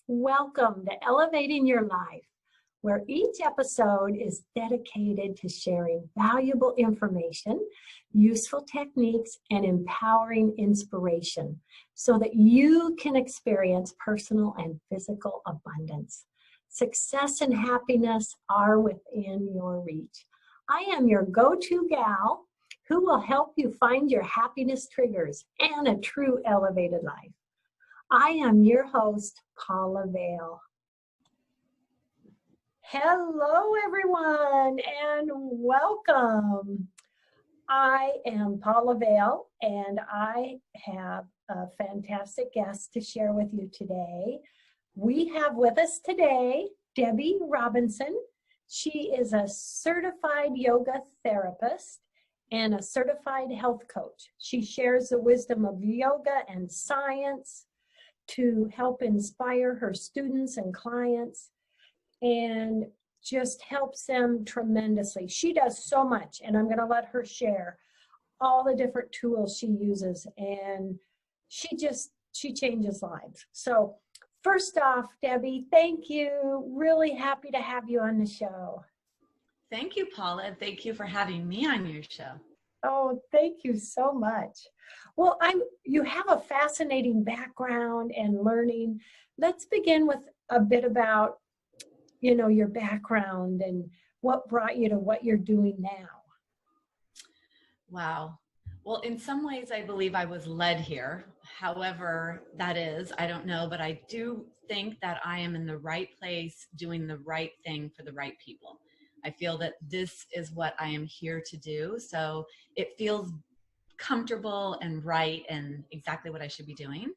Welcome to Elevating Your Life, where each episode is dedicated to sharing valuable information, useful techniques, and empowering inspiration so that you can experience personal and physical abundance. Success and happiness are within your reach. I am your go-to gal who will help you find your happiness triggers and a true elevated life. I am your host, Paula Vail. Hello, everyone, and welcome. I am Paula Vail, and I have a fantastic guest to share with you today. We have with us today Debi Robinson. She is a certified yoga therapist and a certified health coach. She shares the wisdom of yoga and science to help inspire her students and clients and just helps them tremendously. She does so much, and I'm going to let her share all the different tools she uses, and she changes lives. So first off, Debi, thank you. Really happy to have you on the show. Thank you, Paula. Thank you for having me on your show. Oh, thank you so much. Well, you have a fascinating background and learning. Let's begin with a bit about, your background and what brought you to what you're doing now. Wow. Well, in some ways, I believe I was led here. However, that is, I don't know, but I do think that I am in the right place doing the right thing for the right people. I feel that this is what I am here to do. So it feels comfortable and right and exactly what I should be doing.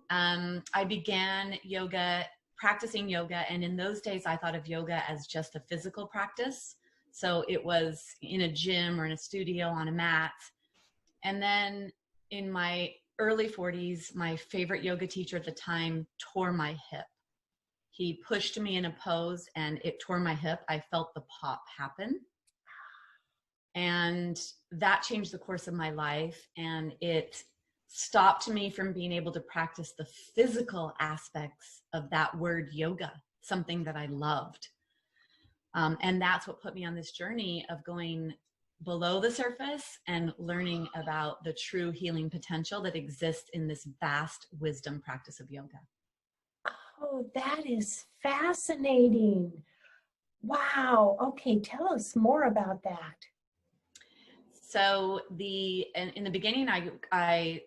I began practicing yoga. And in those days, I thought of yoga as just a physical practice. So it was in a gym or in a studio on a mat. And then in my early 40s, my favorite yoga teacher at the time tore my hip. He pushed me in a pose and it tore my hip. I felt the pop happen. And that changed the course of my life. And it stopped me from being able to practice the physical aspects of that word yoga, something that I loved. And that's what put me on this journey of going below the surface and learning about the true healing potential that exists in this vast wisdom practice of yoga. Oh, that is fascinating. Wow. Okay, tell us more about that. So in the beginning, I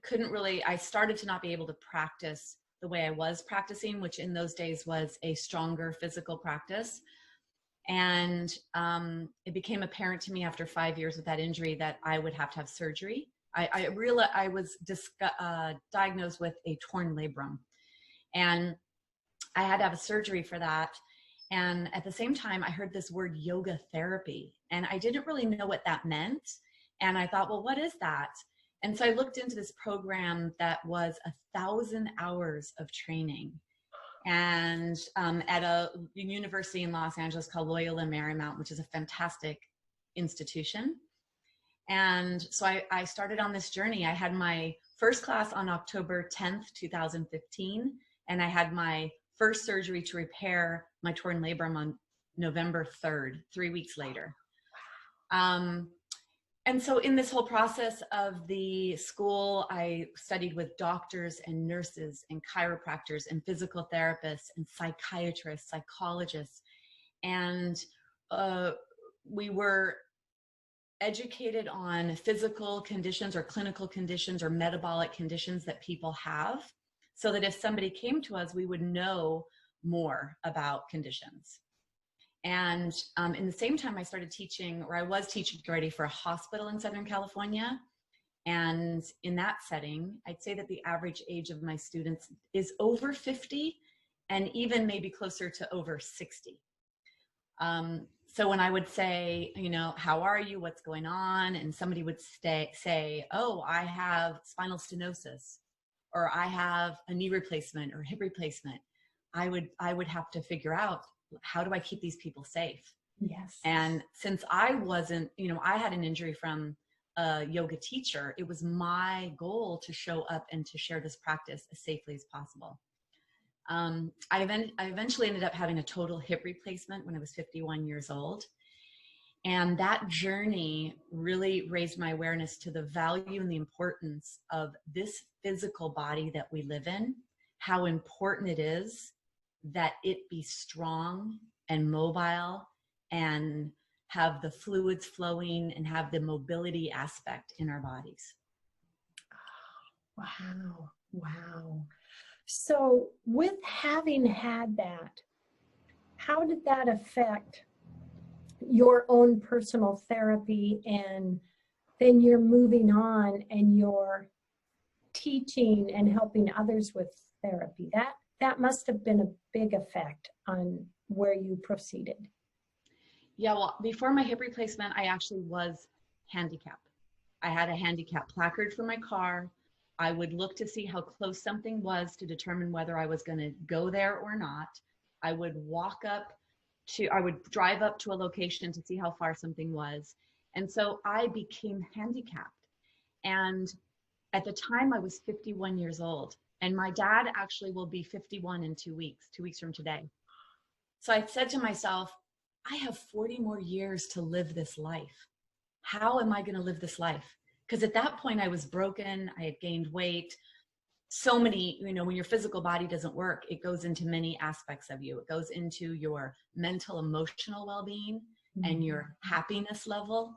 couldn't really, I started to not be able to practice the way I was practicing, which in those days was a stronger physical practice. And it became apparent to me after 5 years of that injury that I would have to have surgery. I realized I was diagnosed with a torn labrum. And I had to have a surgery for that. And at the same time, I heard this word yoga therapy, and I didn't really know what that meant. And I thought, well, what is that? And so I looked into this program that was 1,000 hours of training, and at a university in Los Angeles called Loyola Marymount, which is a fantastic institution. And so I started on this journey. I had my first class on October 10th, 2015. And I had my first surgery to repair my torn labrum on November 3rd, 3 weeks later. And so in this whole process of the school, I studied with doctors and nurses and chiropractors and physical therapists and psychiatrists, psychologists. And we were educated on physical conditions or clinical conditions or metabolic conditions that people have, so that if somebody came to us, we would know more about conditions. And in the same time, I started teaching, or I was teaching already for a hospital in Southern California. And in that setting, I'd say that the average age of my students is over 50 and even maybe closer to over 60. So when I would say, how are you? What's going on? And somebody would say, oh, I have spinal stenosis, or I have a knee replacement or hip replacement, I would have to figure out, how do I keep these people safe? Yes. And since I wasn't, I had an injury from a yoga teacher, it was my goal to show up and to share this practice as safely as possible. I eventually ended up having a total hip replacement when I was 51 years old. And that journey really raised my awareness to the value and the importance of this physical body that we live in, how important it is that it be strong and mobile and have the fluids flowing and have the mobility aspect in our bodies. Wow. Wow. So with having had that, how did that affect your own personal therapy, and then you're moving on and you're teaching and helping others with therapy? That must have been a big effect on where you proceeded. Yeah, well, before my hip replacement, I actually was handicapped. I had a handicap placard for my car. I would look to see how close something was to determine whether I was going to go there or not. I would I would drive up to a location to see how far something was. And so I became handicapped. And at the time I was 51 years old, and my dad actually will be 51 in 2 weeks from today. So I said to myself, I have 40 more years to live this life. How am I going to live this life? Because at that point I was broken. I had gained weight. So many, when your physical body doesn't work, it goes into many aspects of you. It goes into your mental, emotional well-being and your happiness level,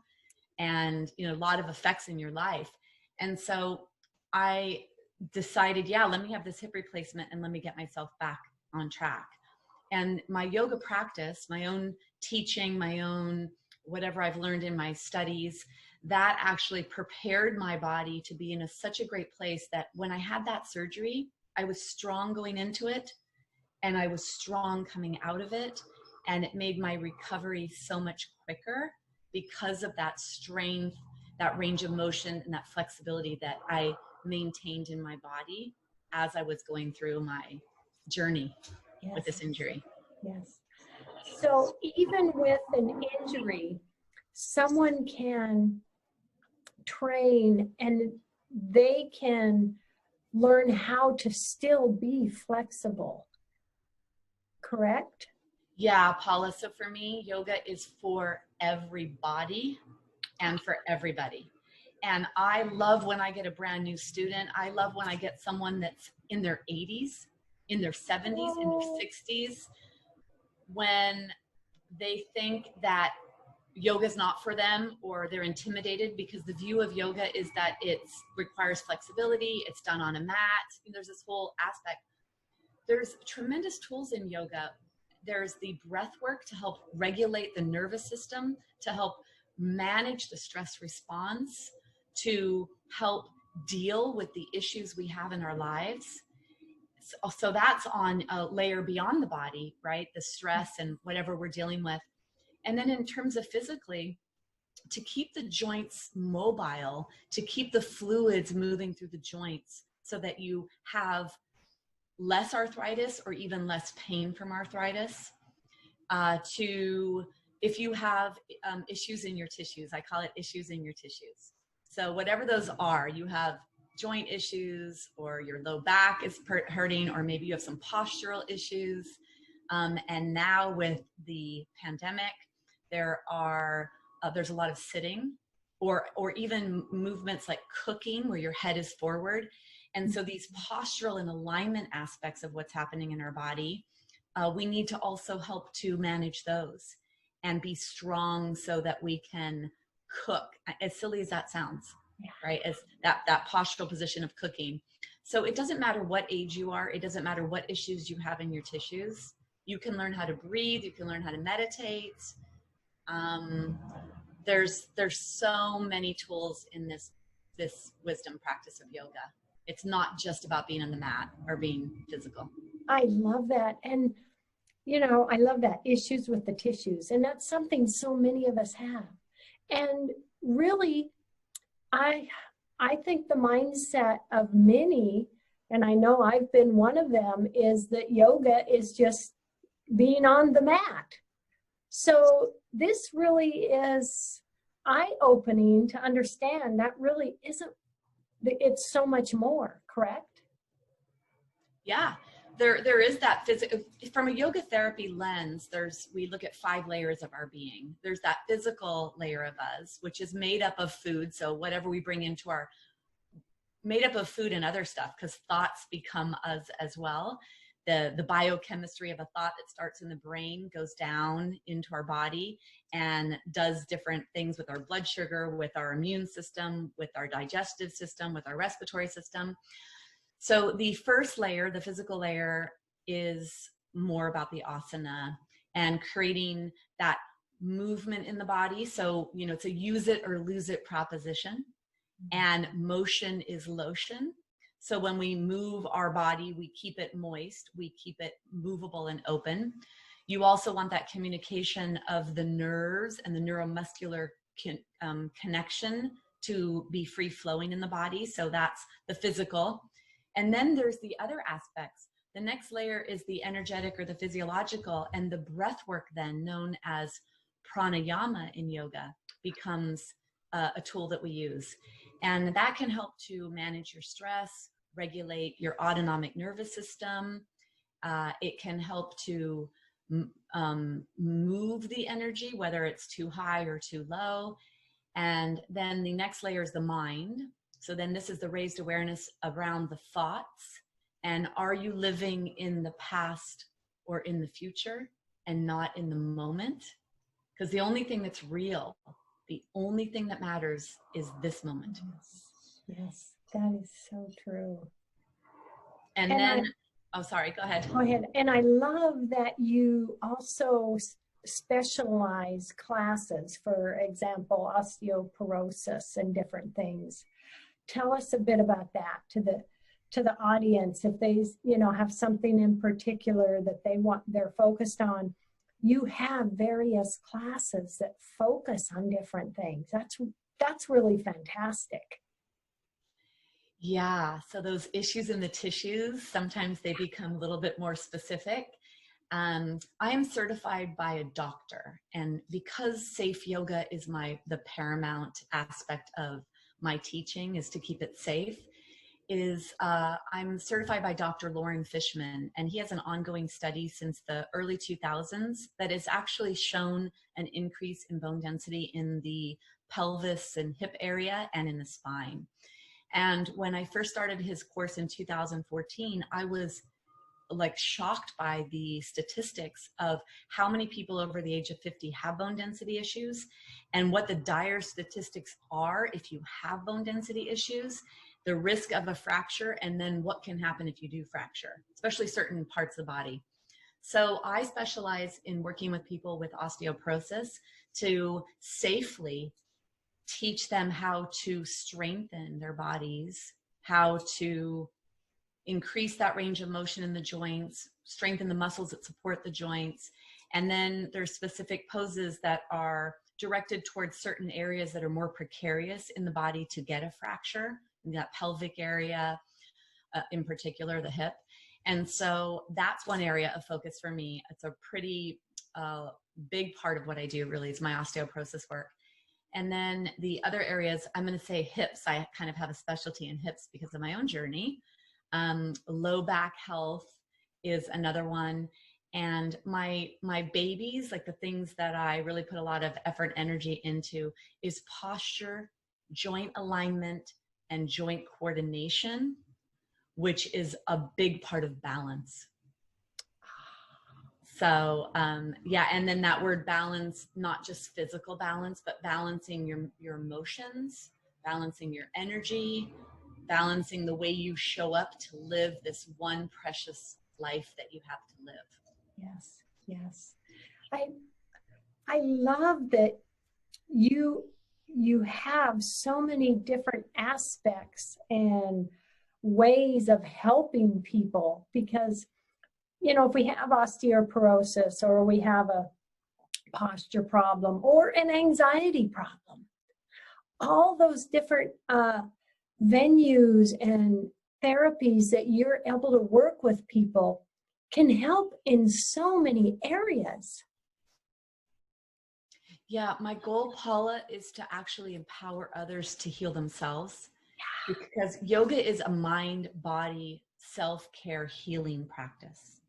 and, a lot of effects in your life. And so I decided, let me have this hip replacement and let me get myself back on track. And my yoga practice, my own teaching, my own whatever I've learned in my studies, that actually prepared my body to be in such a great place that when I had that surgery, I was strong going into it and I was strong coming out of it. And it made my recovery so much quicker because of that strength, that range of motion, and that flexibility that I maintained in my body as I was going through my journey with this injury. Yes. So even with an injury, someone can train and they can learn how to still be flexible, correct? Yeah, Paula. So for me, yoga is for everybody and for everybody. And I love when I get a brand new student. I love when I get someone that's in their 80s, in their 70s, in their 60s, when they think that yoga is not for them, or they're intimidated because the view of yoga is that it requires flexibility, it's done on a mat. There's this whole aspect. There's tremendous tools in yoga. There's the breath work to help regulate the nervous system, to help manage the stress response, to help deal with the issues we have in our lives. So that's on a layer beyond the body, right? The stress and whatever we're dealing with. And then in terms of physically, to keep the joints mobile, to keep the fluids moving through the joints so that you have less arthritis or even less pain from arthritis. If you have issues in your tissues, I call it issues in your tissues. So whatever those are, you have joint issues, or your low back is hurting, or maybe you have some postural issues. And now with the pandemic, there's a lot of sitting, or even movements like cooking where your head is forward. And so these postural and alignment aspects of what's happening in our body, we need to also help to manage those and be strong so that we can cook, as silly as that sounds, right? As that postural position of cooking. So it doesn't matter what age you are. It doesn't matter what issues you have in your tissues. You can learn how to breathe. You can learn how to meditate. There's so many tools in this wisdom practice of yoga. It's not just about being on the mat or being physical. I love that. And, I love that, issues with the tissues. And that's something so many of us have. And really, I think the mindset of many, and I know I've been one of them, is that yoga is just being on the mat. So this really is eye-opening to understand that really isn't, it's so much more, correct? Yeah. there is that physical, from a yoga therapy lens, we look at 5 layers of our being. There's that physical layer of us, which is made up of food. So whatever we bring into made up of food and other stuff, because thoughts become us as well. The biochemistry of a thought that starts in the brain goes down into our body and does different things with our blood sugar, with our immune system, with our digestive system, with our respiratory system. So the first layer, the physical layer, is more about the asana and creating that movement in the body. So, it's a use it or lose it proposition. And motion is lotion. So when we move our body, we keep it moist, we keep it movable and open. You also want that communication of the nerves and the neuromuscular connection to be free flowing in the body. So that's the physical. And then there's the other aspects. The next layer is the energetic or the physiological, and the breath work, then known as pranayama in yoga, becomes a tool that we use. And that can help to manage your stress, regulate your autonomic nervous system. It can help to move the energy, whether it's too high or too low. And then the next layer is the mind. So then this is the raised awareness around the thoughts. And are you living in the past or in the future and not in the moment? Because the only thing that's real, the only thing that matters is this moment. Yes, that is so true. And then, oh, sorry, go ahead. Go ahead. And I love that you also specialize classes, for example, osteoporosis and different things. Tell us a bit about that to the audience. If they, have something in particular that they're focused on. You have various classes that focus on different things. That's really fantastic. Yeah, so those issues in the tissues, sometimes they become a little bit more specific. I am certified by a doctor, and because safe yoga is the paramount aspect of my teaching, is to keep it safe, I'm certified by Dr. Lauren Fishman, and he has an ongoing study since the early 2000s that has actually shown an increase in bone density in the pelvis and hip area and in the spine. And when I first started his course in 2014, I was shocked by the statistics of how many people over the age of 50 have bone density issues, and what the dire statistics are if you have bone density issues, the risk of a fracture, and then what can happen if you do fracture, especially certain parts of the body. So I specialize in working with people with osteoporosis to safely teach them how to strengthen their bodies, how to increase that range of motion in the joints, strengthen the muscles that support the joints. And then there's specific poses that are directed towards certain areas that are more precarious in the body to get a fracture, in that pelvic area, in particular the hip. And so that's one area of focus for me. It's a pretty big part of what I do, really, is my osteoporosis work. And then the other areas, I'm going to say hips. I kind of have a specialty in hips because of my own journey. Low back health is another one. And my babies, like the things that I really put a lot of effort and energy into, is posture, joint alignment, and joint coordination, which is a big part of balance. So, yeah, and then that word balance, not just physical balance, but balancing your emotions, balancing your energy, balancing the way you show up to live this one precious life that you have to live. Yes, yes. I love that you have so many different aspects and ways of helping people, because if we have osteoporosis, or we have a posture problem, or an anxiety problem, all those different venues and therapies that you're able to work with people can help in so many areas. Yeah, my goal, Paula, is to actually empower others to heal themselves, because yoga is a mind-body self-care healing practice.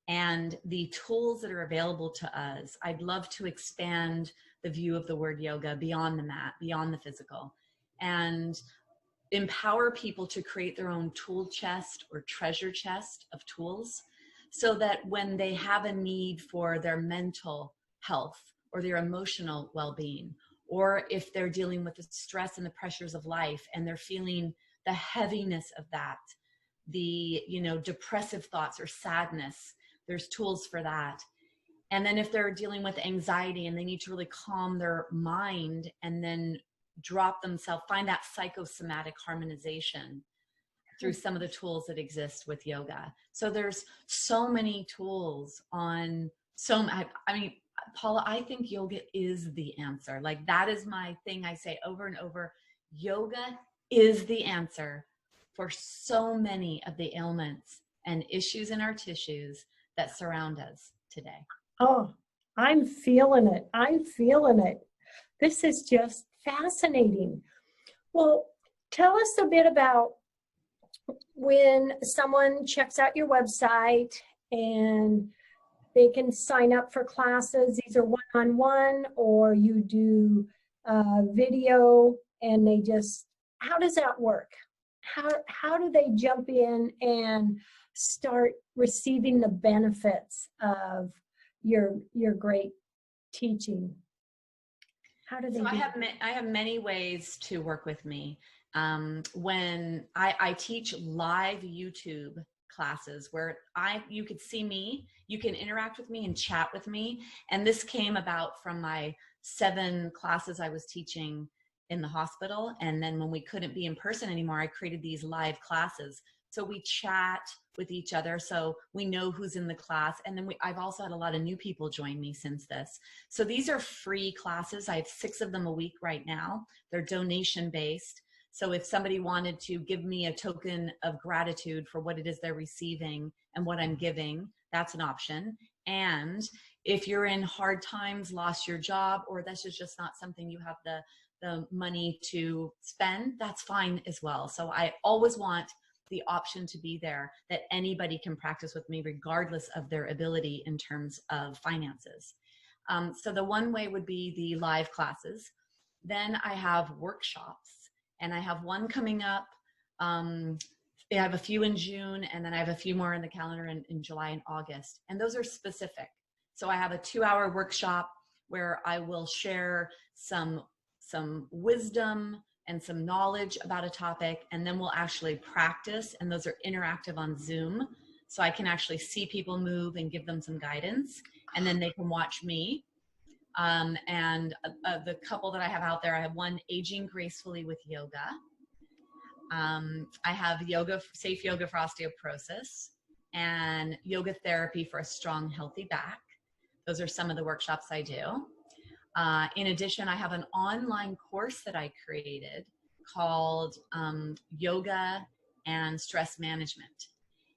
And the tools that are available to us, I'd love to expand the view of the word yoga beyond the mat, beyond the physical, and empower people to create their own tool chest or treasure chest of tools, so that when they have a need for their mental health or their emotional well-being, or if they're dealing with the stress and the pressures of life and they're feeling the heaviness of that, the, depressive thoughts or sadness, there's tools for that. And then if they're dealing with anxiety and they need to really calm their mind and then drop themselves, find that psychosomatic harmonization through some of the tools that exist with yoga. So there's so many tools on I mean, Paula, I think yoga is the answer. Like, that is my thing I say over and over. Yoga is the answer for so many of the ailments and issues in our tissues that surround us today. Oh, I'm feeling it. I'm feeling it. This is just fascinating. Well, tell us a bit about when someone checks out your website and they can sign up for classes, either one-on-one or you do video, and how does that work? How do they jump in and start receiving the benefits of your great teaching? How do they do that? I have many ways to work with me. When I teach live YouTube classes where you could see me, you can interact with me and chat with me. And this came about from my 7 classes I was teaching in the hospital. And then when we couldn't be in person anymore, I created these live classes. So we chat with each other, so we know who's in the class. And then I've also had a lot of new people join me since this. So these are free classes. I have 6 of them a week right now. They're donation based. So if somebody wanted to give me a token of gratitude for what it is they're receiving and what I'm giving, that's an option. And if you're in hard times, lost your job, or that's just not something you have the money to spend, that's fine as well. So I always want the option to be there, that anybody can practice with me regardless of their ability in terms of finances. So the one way would be the live classes. Then I have workshops, and I have one coming up. I have a few in June, and then I have a few more in the calendar in July and August. And those are specific. So I have a 2-hour workshop where I will share some wisdom and some knowledge about a topic, and then we'll actually practice, and those are interactive on Zoom. So I can actually see people move and give them some guidance, and then they can watch me. And the couple that I have out there, I have one, Aging Gracefully with Yoga. I have safe yoga for osteoporosis, and yoga therapy for a strong, healthy back. Those are some of the workshops I do. In addition, I have an online course that I created called Yoga and Stress Management.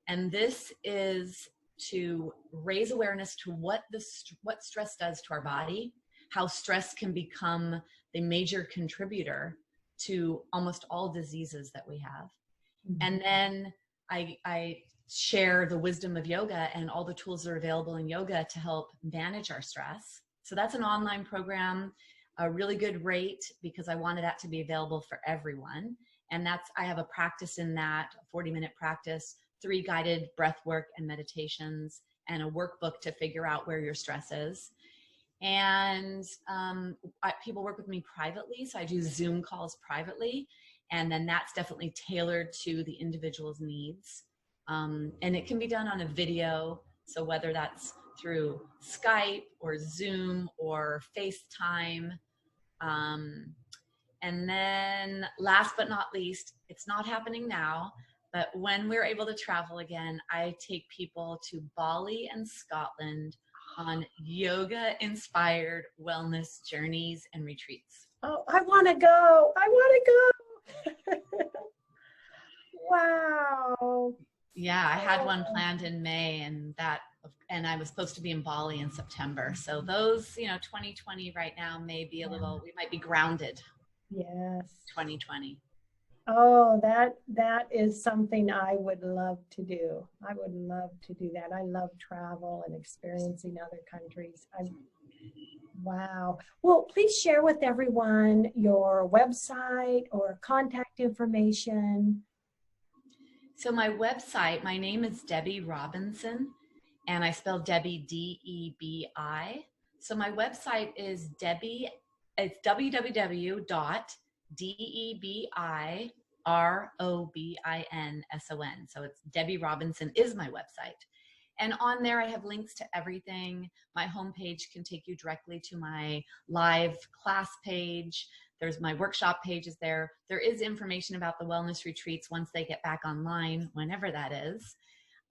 And this is to raise awareness to what stress does to our body, how stress can become the major contributor to almost all diseases that we have. Mm-hmm. And then I share the wisdom of yoga and all the tools that are available in yoga to help manage our stress. So that's an online program, a really good rate, because I wanted that to be available for everyone. And I have a practice in that, a 40-minute practice, 3 guided breath work and meditations, and a workbook to figure out where your stress is. And people work with me privately, so I do Zoom calls privately, and then that's definitely tailored to the individual's needs. And it can be done on a video, so whether that's through Skype or Zoom or FaceTime. And then last but not least, it's not happening now, but when we're able to travel again, I take people to Bali and Scotland on yoga-inspired wellness journeys and retreats. Oh, I want to go. I want to go. Wow. Yeah, I had one planned in May, and I was supposed to be in Bali in September. So those, 2020 right now may be we might be grounded. Yes. 2020. Oh, that is something I would love to do. I would love to do that. I love travel and experiencing other countries. Wow. Well, please share with everyone your website or contact information. So my website, my name is Debi Robinson, and I spell Debbie Debi. So my website is Debbie, it's www.DebiRobinson. So it's Debbie Robinson is my website. And on there, I have links to everything. My homepage can take you directly to my live class page. There's my workshop pages there. There is information about the wellness retreats once they get back online, whenever that is.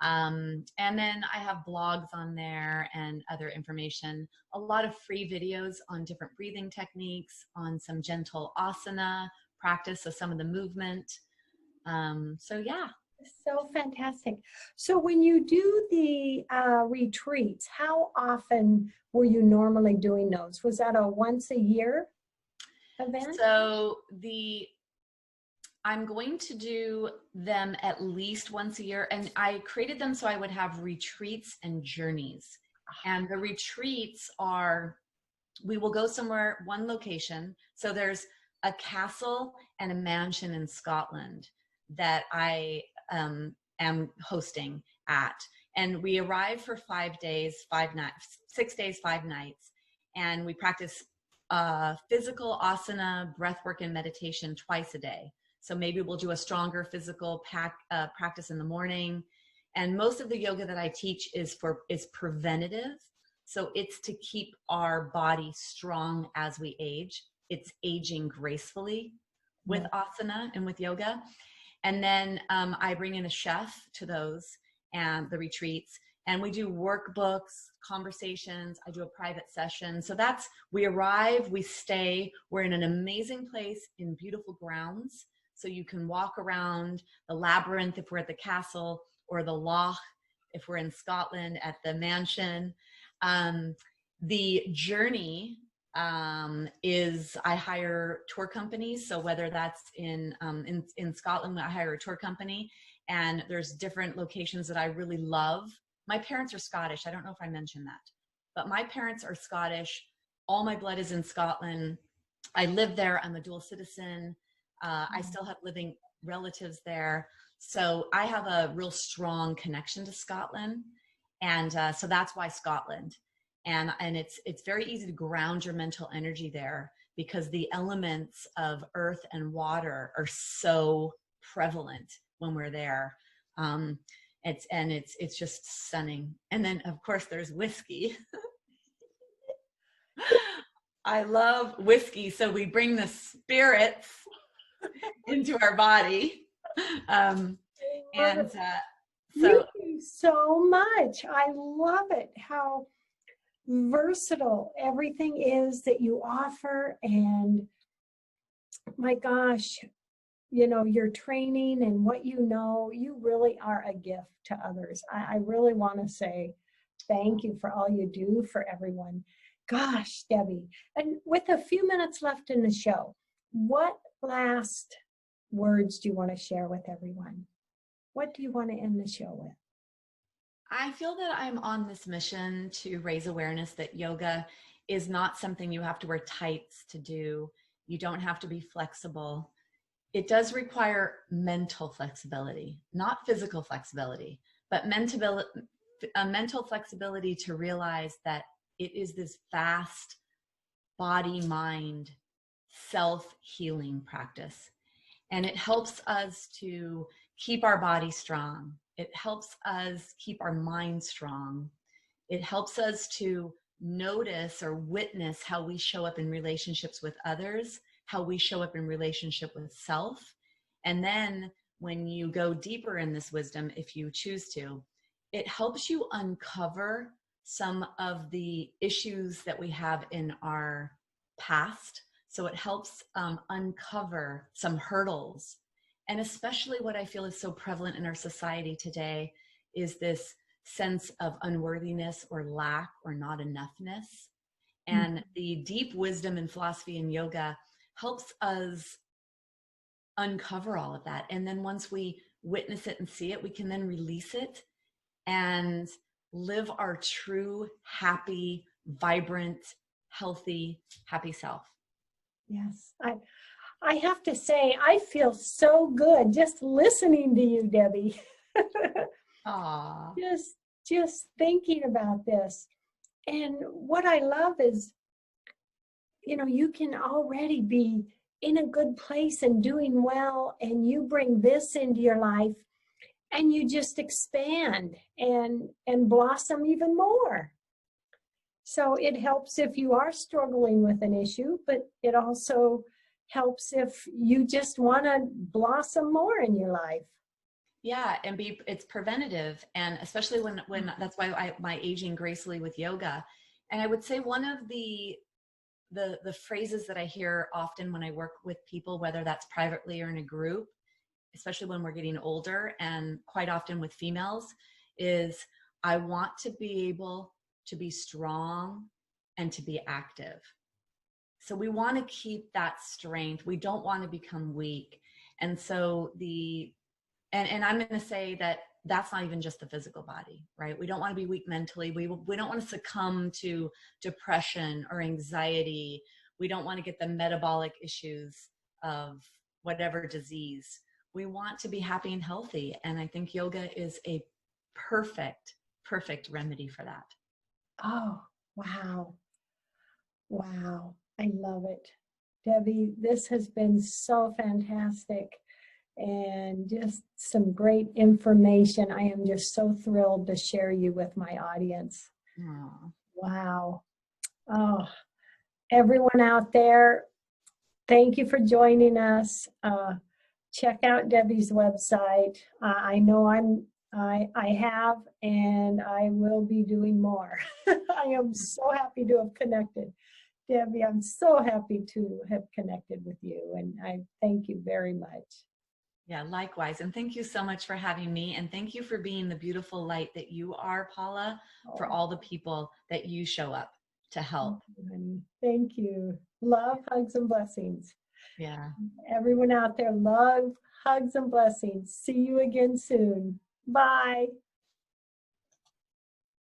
And then I have blogs on there and other information, a lot of free videos on different breathing techniques, on some gentle asana practice of some of the movement. So yeah. So fantastic. So when you do the retreats, how often were you normally doing those? Was that a once a year event? So I'm going to do them at least once a year, and I created them so I would have retreats and journeys. And the retreats are, we will go somewhere, one location. So there's a castle and a mansion in Scotland that I am hosting at. And we arrive for 5 days, 5 nights, 6 days, 5 nights. And we practice physical asana, breath work, and meditation twice a day. So maybe we'll do a stronger physical practice in the morning. And most of the yoga that I teach is preventative. So it's to keep our body strong as we age. It's aging gracefully with asana and with yoga. And then I bring in a chef to those and the retreats. And we do workbooks, conversations. I do a private session. So we arrive, we stay. We're in an amazing place in beautiful grounds. So you can walk around the labyrinth if we're at the castle, or the loch if we're in Scotland at the mansion. The journey is I hire tour companies. So whether that's in Scotland, I hire a tour company, and there's different locations that I really love. My parents are Scottish. I don't know if I mentioned that, but my parents are Scottish. All my blood is in Scotland. I live there. I'm a dual citizen. I still have living relatives there. So I have a real strong connection to Scotland. And so that's why Scotland. And it's very easy to ground your mental energy there, because the elements of earth and water are so prevalent when we're there. It's just stunning. And then of course there's whiskey. I love whiskey. So we bring the spirits into our body. Thank you so much. I love it. How versatile everything is that you offer. And my gosh, your training and what you really are a gift to others. I really want to say thank you for all you do for everyone. Gosh, Debbie. And with a few minutes left in the show, what last words do you want to share with everyone? What do you want to end the show with? I feel that I'm on this mission to raise awareness that yoga is not something you have to wear tights to do. You don't have to be flexible. It does require mental flexibility, not physical flexibility, but mental flexibility to realize that it is this vast body-mind self-healing practice. And it helps us to keep our body strong. It helps us keep our mind strong. It helps us to notice or witness how we show up in relationships with others, how we show up in relationship with self. And then when you go deeper in this wisdom, if you choose to, it helps you uncover some of the issues that we have in our past. So it helps uncover some hurdles. And especially what I feel is so prevalent in our society today is this sense of unworthiness or lack or not enoughness. And the deep wisdom and philosophy in yoga helps us uncover all of that. And then once we witness it and see it, we can then release it and live our true, happy, vibrant, healthy, happy self. Yes. I have to say, I feel so good just listening to you, Debi. Aww. Just thinking about this. And what I love is, you can already be in a good place and doing well, and you bring this into your life and you just expand and blossom even more. So it helps if you are struggling with an issue, but it also helps if you just want to blossom more in your life. Yeah, and it's preventative, and especially when that's why my Aging Gracefully with yoga. And I would say one of the phrases that I hear often when I work with people, whether that's privately or in a group, especially when we're getting older, and quite often with females, is I want to be able to be strong and to be active. So we want to keep that strength. We don't want to become weak. And so and I'm going to say that that's not even just the physical body, right? We don't want to be weak mentally. We don't want to succumb to depression or anxiety. We don't want to get the metabolic issues of whatever disease. We want to be happy and healthy. And I think yoga is a perfect remedy for that. Oh, wow. Wow. I love it. Debi, this has been so fantastic and just some great information. I am just so thrilled to share you with my audience. Aww. Wow. Oh, everyone out there, thank you for joining us. Check out Debi's website. I know I have, and I will be doing more. I am so happy to have connected. Debi, I'm so happy to have connected with you, and I thank you very much. Yeah, likewise. And thank you so much for having me. And thank you for being the beautiful light that you are, Paula, for all the people that you show up to help. Thank you. Love, hugs, and blessings. Yeah. Everyone out there, love, hugs, and blessings. See you again soon. Bye.